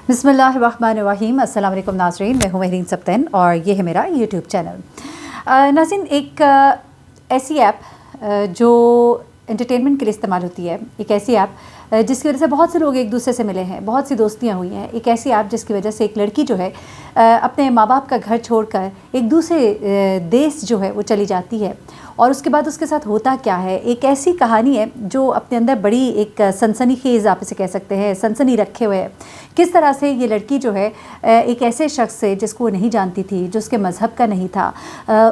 بسم اللہ الرحمن الرحیم۔ السلام علیکم ناظرین، میں ہوں مہرین سبتین اور یہ ہے میرا یوٹیوب چینل۔ ناظرین، ایک ایسی ایپ جو انٹرٹینمنٹ کے لیے استعمال ہوتی ہے، ایک ایسی ایپ جس کی وجہ سے بہت سے لوگ ایک دوسرے سے ملے ہیں، بہت سی دوستیاں ہوئی ہیں، ایک ایسی ایپ جس کی وجہ سے ایک لڑکی جو ہے اپنے ماں باپ کا گھر چھوڑ کر ایک دوسرے دیش جو ہے وہ چلی جاتی ہے، اور اس کے بعد اس کے ساتھ ہوتا کیا ہے۔ ایک ایسی کہانی ہے جو اپنے اندر بڑی ایک سنسنی خیز آپ اسے کہہ سکتے ہیں، سنسنی رکھے ہوئے ہے۔ کس طرح سے یہ لڑکی جو ہے ایک ایسے شخص سے جس کو وہ نہیں جانتی تھی، جو اس کے مذہب کا نہیں تھا،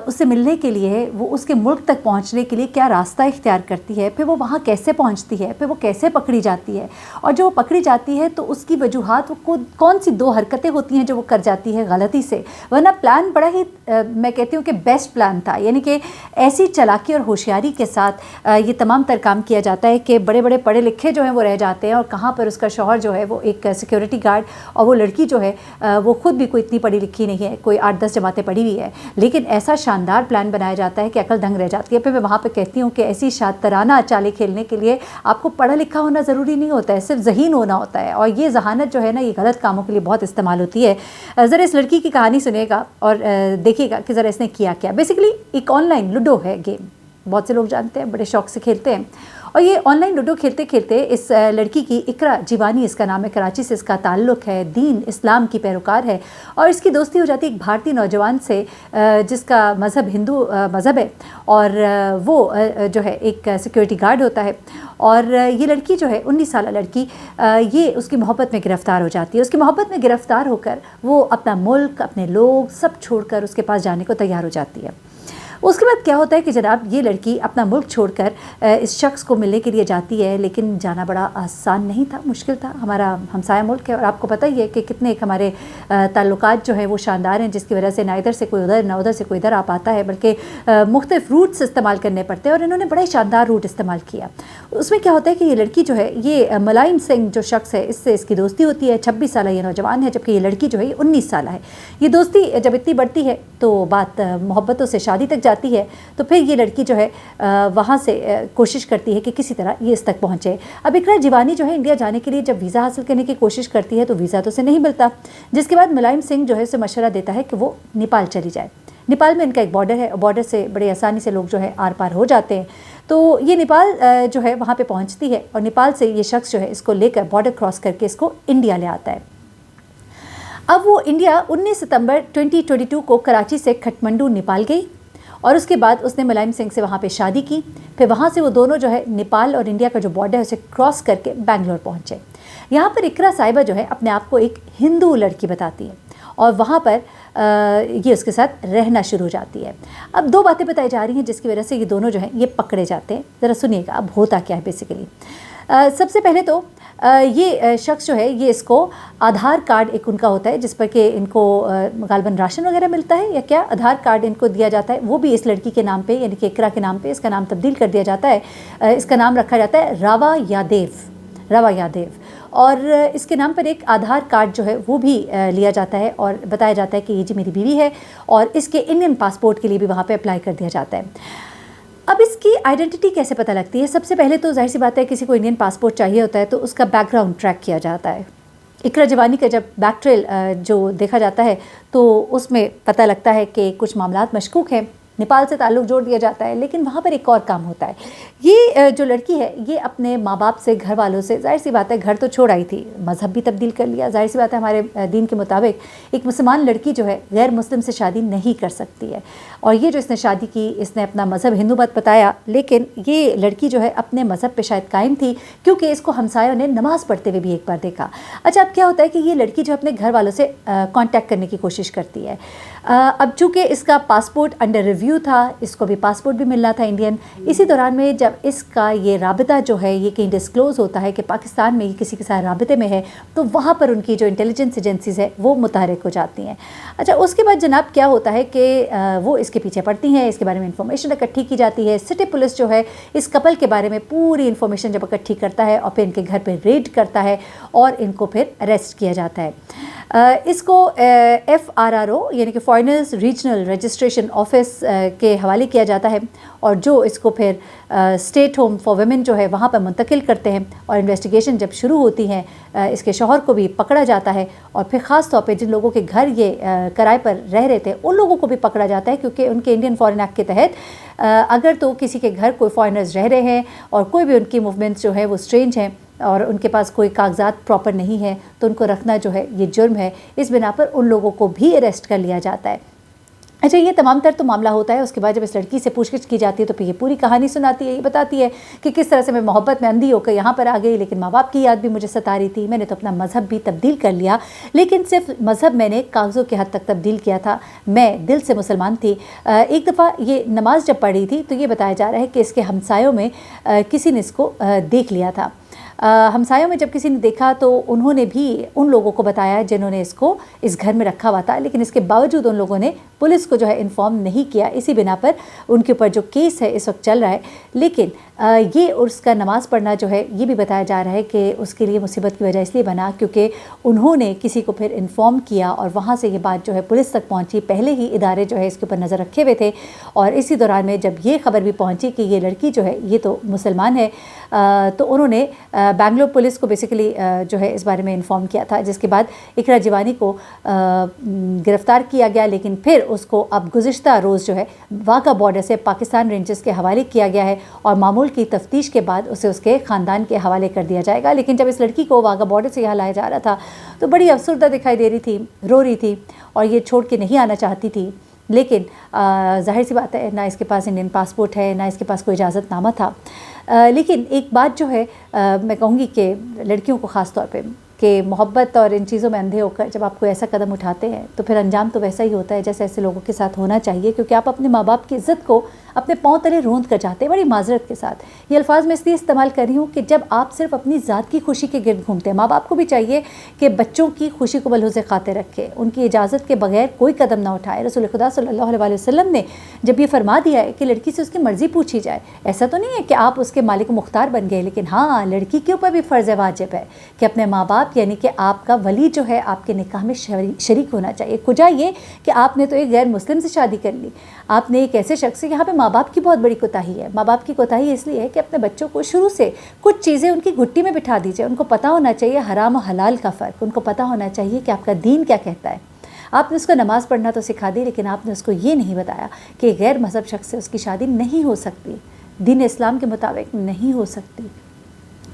اس سے ملنے کے لیے وہ اس کے ملک تک پہنچنے کے لیے کیا راستہ اختیار کرتی ہے، پھر وہ وہاں کیسے پہنچتی ہے، پھر وہ کیسے پکڑی جاتی ہے، اور جو وہ پکڑی جاتی ہے تو اس کی وجوہات وہ کون سی دو حرکتیں ہوتی ہیں جو وہ کر جاتی ہے غلطی سے، ورنہ پلان بڑا ہی میں کہتی ہوں کہ بیسٹ پلان تھا، یعنی کہ ایسی چالاکی اور ہوشیاری کے ساتھ یہ تمام تر کام کیا جاتا ہے کہ بڑے بڑے پڑھے لکھے جو ہیں وہ رہ جاتے ہیں، اور کہاں پر اس کا شوہر جو ہے وہ ایک سیکیورٹی گارڈ، اور وہ لڑکی جو ہے وہ خود بھی کوئی اتنی پڑھی لکھی نہیں ہے، کوئی 8-10 جماعتیں پڑھی ہوئی ہے، لیکن ایسا شاندار پلان بنایا جاتا ہے کہ عقل دنگ رہ جاتی ہے۔ پھر میں وہاں پہ کہتی ہوں کہ ایسی شاطرانہ چالیں کھیلنے کے لیے آپ کو پڑھا لکھا ہونا ضروری نہیں ہوتا ہے، صرف ذہین ہونا ہوتا ہے، اور یہ ذہانت جو ہے نا یہ غلط کاموں کے لیے بہت استعمال ہوتی ہے۔ ذرا اس لڑکی کی کہانی سنیے گا اور دیکھیے گا کہ ذرا اس نے کیا کیا۔ بیسیکلی ایک آن لائن لوڈو ہے گیم، بہت سے لوگ جانتے ہیں، بڑے شوق سے کھیلتے ہیں، اور یہ آن لائن لوڈو کھیلتے کھیلتے اس لڑکی کی اقرا جیوانی اس کا نام ہے، کراچی سے اس کا تعلق ہے، دین اسلام کی پیروکار ہے، اور اس کی دوستی ہو جاتی ہے ایک بھارتی نوجوان سے جس کا مذہب ہندو مذہب ہے، اور وہ جو ہے ایک سیکیورٹی گارڈ ہوتا ہے، اور یہ لڑکی جو ہے 19 سالہ لڑکی یہ اس کی محبت میں گرفتار ہو جاتی ہے۔ اس کی محبت میں گرفتار ہو کر وہ اپنا ملک، اپنے لوگ سب چھوڑ کر اس کے پاس جانے کو تیار ہو جاتی ہے۔ اس کے بعد کیا ہوتا ہے کہ جناب یہ لڑکی اپنا ملک چھوڑ کر اس شخص کو ملنے کے لیے جاتی ہے، لیکن جانا بڑا آسان نہیں تھا، مشکل تھا۔ ہمارا ہمسایہ ملک ہے اور آپ کو پتہ ہی ہے کہ کتنے ہمارے تعلقات جو ہیں وہ شاندار ہیں، جس کی وجہ سے نہ ادھر سے کوئی ادھر، نہ ادھر سے کوئی ادھر آ پاتا ہے، بلکہ مختلف روٹس استعمال کرنے پڑتے ہیں، اور انہوں نے بڑا ہی شاندار روٹ استعمال کیا۔ اس میں کیا ہوتا ہے کہ یہ لڑکی جو ہے یہ ملائم سنگھ جو شخص ہے اس سے اس کی دوستی ہوتی ہے، 26 سالہ یہ نوجوان ہے، جبکہ یہ لڑکی جو ہے یہ 19 سالہ ہے۔ یہ دوستی جب اتنی بڑھتی ہے تو بات محبتوں سے شادی تک جاتی ہے، تو پھر یہ لڑکی جو ہے وہاں سے کوشش کرتی ہے کہ کسی طرح یہ اس تک پہنچے۔ اب اقرا جیوانی جو ہے انڈیا جانے کے لیے جب ویزا حاصل کرنے کی کوشش کرتی ہے تو ویزا تو اسے نہیں ملتا، جس کے بعد ملائم سنگھ جو ہے اسے مشورہ دیتا ہے کہ وہ نیپال چلی جائے۔ نیپال میں ان کا ایک بارڈر ہے، اور بارڈر سے بڑے آسانی سے لوگ جو ہے آر پار ہو جاتے ہیں، تو یہ نیپال جو ہے وہاں پہ پہنچتی ہے، اور نیپال سے یہ شخص جو ہے اس کو لے کر بارڈر کراس کر کے اس کو انڈیا لے آتا ہے۔ اب وہ انڈیا 19 ستمبر 2022 کو کراچی سے کھٹمنڈو نیپال گئی، اور اس کے بعد اس نے ملائم سنگھ سے وہاں پہ شادی کی۔ پھر وہاں سے وہ دونوں جو ہے نیپال اور انڈیا کا جو بارڈر ہے اسے کراس کر کے بنگلور پہنچے۔ یہاں پر اقرا صاحبہ جو ہے اپنے آپ کو ایک ہندو لڑکی بتاتی ہے، اور وہاں پر یہ اس کے ساتھ رہنا شروع ہو جاتی ہے۔ اب دو باتیں بتائی جا رہی ہیں جس کی وجہ سے یہ دونوں جو ہیں یہ پکڑے جاتے ہیں۔ ذرا سنیے گا اب ہوتا کیا ہے بیسیکلی۔ سب سے پہلے تو یہ شخص جو ہے یہ اس کو آدھار کارڈ ایک ان کا ہوتا ہے جس پر کہ ان کو غالباً راشن وغیرہ ملتا ہے یا کیا، آدھار کارڈ ان کو دیا جاتا ہے، وہ بھی اس لڑکی کے نام پہ یعنی کہ اقرا کے نام پہ اس کا نام تبدیل کر دیا جاتا ہے۔ اس کا نام رکھا جاتا ہے راوا یادیو، اور اس کے نام پر ایک آدھار کارڈ جو ہے وہ بھی لیا جاتا ہے، اور بتایا جاتا ہے کہ یہ جی میری بیوی ہے، اور اس کے انڈین پاسپورٹ کے لیے بھی وہاں پہ اپلائی کر دیا جاتا ہے۔ اب اس کی آئیڈینٹی کیسے پتہ لگتی ہے؟ سب سے پہلے تو ظاہر سی بات ہے کسی کو انڈین پاسپورٹ چاہیے ہوتا ہے تو اس کا بیک گراؤنڈ ٹریک کیا جاتا ہے۔ اقرا جیوانی کا جب بیک ٹریل جو دیکھا جاتا ہے تو اس میں پتہ لگتا ہے کہ کچھ معاملات مشکوک ہیں، نیپال سے تعلق جوڑ دیا جاتا ہے، لیکن وہاں پر ایک اور کام ہوتا ہے۔ یہ جو لڑکی ہے یہ اپنے ماں باپ سے، گھر والوں سے، ظاہر سی بات ہے گھر تو چھوڑ آئی تھی، مذہب بھی تبدیل کر لیا، ظاہر سی بات ہے ہمارے دین کے مطابق ایک مسلمان لڑکی جو ہے غیر مسلم سے شادی نہیں کر سکتی ہے، اور یہ جو اس نے شادی کی اس نے اپنا مذہب ہندو مت بتایا، لیکن یہ لڑکی جو ہے اپنے مذہب پہ شاید قائم تھی، کیونکہ اس کو ہمسایوں نے نماز پڑھتے ہوئے بھی ایک بار دیکھا۔ اچھا، اب کیا ہوتا ہے کہ یہ لڑکی جو اپنے گھر والوں سے کانٹیکٹ کرنے کی کوشش کرتی ہے۔ اب چونکہ اس کا پاسپورٹ انڈر ریویو تھا، اس کو بھی پاسپورٹ بھی ملنا تھا انڈین، اسی دوران میں جب اس کا یہ رابطہ جو ہے یہ کہیں ڈسکلوز ہوتا ہے کہ پاکستان میں یہ کسی کے ساتھ رابطے میں ہے، تو وہاں پر ان کی جو انٹیلیجنس ایجنسیز ہے وہ متحرک ہو جاتی ہیں۔ اچھا، اس کے بعد جناب کیا ہوتا ہے کہ وہ اس کے پیچھے پڑتی ہیں، اس کے بارے میں انفارمیشن اکٹھی کی جاتی ہے۔ سٹی پولیس جو ہے اس کپل کے بارے میں پوری انفارمیشن جب اکٹھی کرتا ہے اور پھر ان کے گھر پہ ریڈ کرتا ہے اور ان کو پھر اریسٹ کیا جاتا ہے۔ اس کو FRRO یعنی کہ فارنرز ریجنل رجسٹریشن آفس کے حوالے کیا جاتا ہے اور جو اس کو پھر اسٹیٹ ہوم فار ویمن جو ہے وہاں پر منتقل کرتے ہیں اور انویسٹیگیشن جب شروع ہوتی ہیں اس کے شوہر کو بھی پکڑا جاتا ہے اور پھر خاص طور پہ جن لوگوں کے گھر یہ کرائے پر رہ رہے تھے ان لوگوں کو بھی پکڑا جاتا ہے، کیونکہ ان کے انڈین فارن ایکٹ کے تحت اگر تو کسی کے گھر کوئی فارنرز رہ رہے ہیں اور کوئی بھی ان کی موومنٹس جو ہے وہ اسٹرینج ہیں اور ان کے پاس کوئی کاغذات پراپر نہیں ہے تو ان کو رکھنا جو ہے یہ جرم ہے، اس بنا پر ان لوگوں کو بھی اریسٹ کر لیا جاتا ہے۔ اچھا، یہ تمام تر تو معاملہ ہوتا ہے، اس کے بعد جب اس لڑکی سے پوچھ گچھ کی جاتی ہے تو پھر یہ پوری کہانی سناتی ہے، یہ بتاتی ہے کہ کس طرح سے میں محبت میں اندھی ہو کر یہاں پر آ گئی، لیکن ماں باپ کی یاد بھی مجھے ستا رہی تھی، میں نے تو اپنا مذہب بھی تبدیل کر لیا، لیکن صرف مذہب میں نے کاغذوں کے حد تک تبدیل کیا تھا، میں دل سے مسلمان تھی۔ ایک دفعہ یہ نماز جب پڑھی تھی تو یہ بتایا جا رہا ہے کہ اس کے ہمسایوں میں کسی نے اس کو دیکھ لیا تھا۔ ہمسایوں میں جب کسی نے دیکھا تو انہوں نے بھی ان لوگوں کو بتایا جنہوں نے اس کو اس گھر میں رکھا ہوا تھا، لیکن اس کے باوجود ان لوگوں نے پولیس کو جو ہے انفارم نہیں کیا، اسی بنا پر ان کے اوپر جو کیس ہے اس وقت چل رہا ہے۔ لیکن یہ اس کا نماز پڑھنا جو ہے یہ بھی بتایا جا رہا ہے کہ اس کے لیے مصیبت کی وجہ اس لیے بنا کیونکہ انہوں نے کسی کو پھر انفارم کیا اور وہاں سے یہ بات جو ہے پولیس تک پہنچی، پہلے ہی ادارے جو ہے اس کے اوپر نظر رکھے ہوئے تھے اور اسی دوران میں جب یہ خبر بھی پہنچی کہ یہ لڑکی جو ہے یہ تو مسلمان ہے تو انہوں نے بنگلور پولیس کو بیسیکلی جو ہے اس بارے میں انفارم کیا تھا، جس کے بعد اقرا جیوانی کو گرفتار کیا گیا، لیکن پھر اس کو اب گزشتہ روز جو ہے واگا بارڈر سے پاکستان رینجرز کے حوالے کیا گیا ہے اور معمول کی تفتیش کے بعد اسے اس کے خاندان کے حوالے کر دیا جائے گا۔ لیکن جب اس لڑکی کو واگا بارڈر سے یہاں لایا جا رہا تھا تو بڑی افسردہ دکھائی دے رہی تھی، رو رہی تھی اور یہ چھوڑ کے نہیں آنا چاہتی تھی، لیکن ظاہر سی بات ہے نہ اس کے پاس انڈین پاسپورٹ ہے نہ اس کے پاس کوئی اجازت نامہ تھا۔ لیکن ایک بات جو ہے میں کہوں گی کہ لڑکیوں کو خاص طور پہ کہ محبت اور ان چیزوں میں اندھے ہو کر جب آپ کوئی ایسا قدم اٹھاتے ہیں تو پھر انجام تو ویسا ہی ہوتا ہے جیسے ایسے لوگوں کے ساتھ ہونا چاہیے، کیونکہ آپ اپنے ماں باپ کی عزت کو اپنے پاؤں تلے روند کر جاتے ہیں۔ بڑی معذرت کے ساتھ یہ الفاظ میں اس لیے استعمال کر رہی ہوں کہ جب آپ صرف اپنی ذات کی خوشی کے گرد گھومتے ہیں، ماں باپ کو بھی چاہیے کہ بچوں کی خوشی کو بلحوظ خاطر رکھے، ان کی اجازت کے بغیر کوئی قدم نہ اٹھائے۔ رسول خدا صلی اللہ علیہ وسلم نے جب یہ فرما دیا ہے کہ لڑکی سے اس کی مرضی پوچھی جائے، ایسا تو نہیں ہے کہ آپ اس کے مالک مختار بن گئے، لیکن ہاں لڑکی کے اوپر بھی فرض واجب ہے کہ اپنے ماں باپ یعنی کہ آپ کا ولی جو ہے آپ کے نکاح میں شریک ہونا چاہیے۔ کجا یہ کہ آپ نے تو ایک غیر مسلم سے شادی کر لی، آپ نے ایک ایسے شخص سے، یہاں پہ ماں باپ کی بہت بڑی کوتاہی ہے۔ ماں باپ کی کوتاہی اس لیے ہے کہ اپنے بچوں کو شروع سے کچھ چیزیں ان کی گھٹی میں بٹھا دیجیے، ان کو پتہ ہونا چاہیے حرام و حلال کا فرق، ان کو پتہ ہونا چاہیے کہ آپ کا دین کیا کہتا ہے۔ آپ نے اس کو نماز پڑھنا تو سکھا دی، لیکن آپ نے اس کو یہ نہیں بتایا کہ غیر مذہب شخص سے اس کی شادی نہیں ہو سکتی، دین اسلام کے مطابق نہیں ہو سکتی۔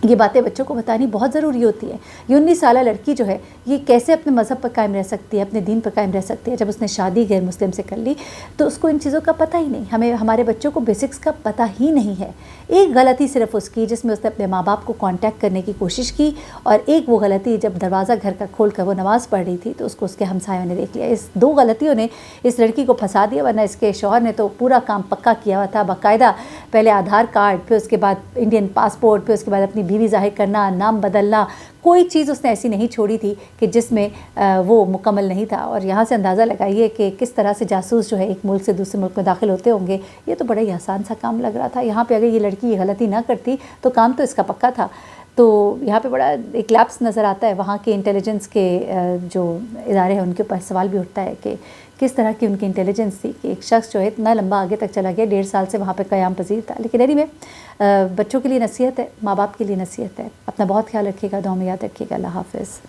یہ باتیں بچوں کو بتانی بہت ضروری ہوتی ہے۔ یہ 19 سالہ لڑکی جو ہے یہ کیسے اپنے مذہب پر قائم رہ سکتی ہے، اپنے دین پر قائم رہ سکتی ہے جب اس نے شادی غیر مسلم سے کر لی تو اس کو ان چیزوں کا پتہ ہی نہیں۔ ہمارے بچوں کو بیسکس کا پتہ ہی نہیں ہے۔ ایک غلطی صرف اس کی جس میں اس نے اپنے ماں باپ کو کانٹیکٹ کرنے کی کوشش کی، اور ایک وہ غلطی جب دروازہ گھر کا کھول کر وہ نماز پڑھ رہی تھی تو اس کو اس کے ہمسایوں نے دیکھ لیا۔ اس دو غلطیوں نے اس لڑکی کو پھنسا دیا، ورنہ اس کے شوہر نے تو پورا کام پکا کیا ہوا تھا، باقاعدہ پہلے آدھار کارڈ، پھر اس کے بعد انڈین پاسپورٹ، پھر اس کے بعد اپنی بیوی ظاہر کرنا، نام بدلنا، کوئی چیز اس نے ایسی نہیں چھوڑی تھی کہ جس میں وہ مکمل نہیں تھا۔ اور یہاں سے اندازہ لگائیے کہ کس طرح سے جاسوس جو ہے ایک ملک سے دوسرے ملک میں داخل ہوتے ہوں گے۔ یہ تو بڑا ہی آسان سا کام لگ رہا تھا۔ یہاں پہ اگر یہ لڑکی یہ غلطی نہ کرتی تو کام تو اس کا پکا تھا۔ تو یہاں پہ بڑا ایک لیپس نظر آتا ہے، وہاں کے انٹیلیجنس کے جو ادارے ہیں ان کے اوپر سوال بھی اٹھتا ہے کہ کس طرح کی ان کی انٹیلیجنس تھی کہ ایک شخص جو ہے اتنا لمبا آگے تک چلا گیا، 1.5 سال سے وہاں پہ قیام پذیر تھا۔ لیکن اینی وے بچوں کے لیے نصیحت ہے، ماں باپ کے لیے نصیحت ہے، اپنا بہت خیال رکھیے گا، دعاؤں میں یاد رکھیے گا۔ اللہ حافظ۔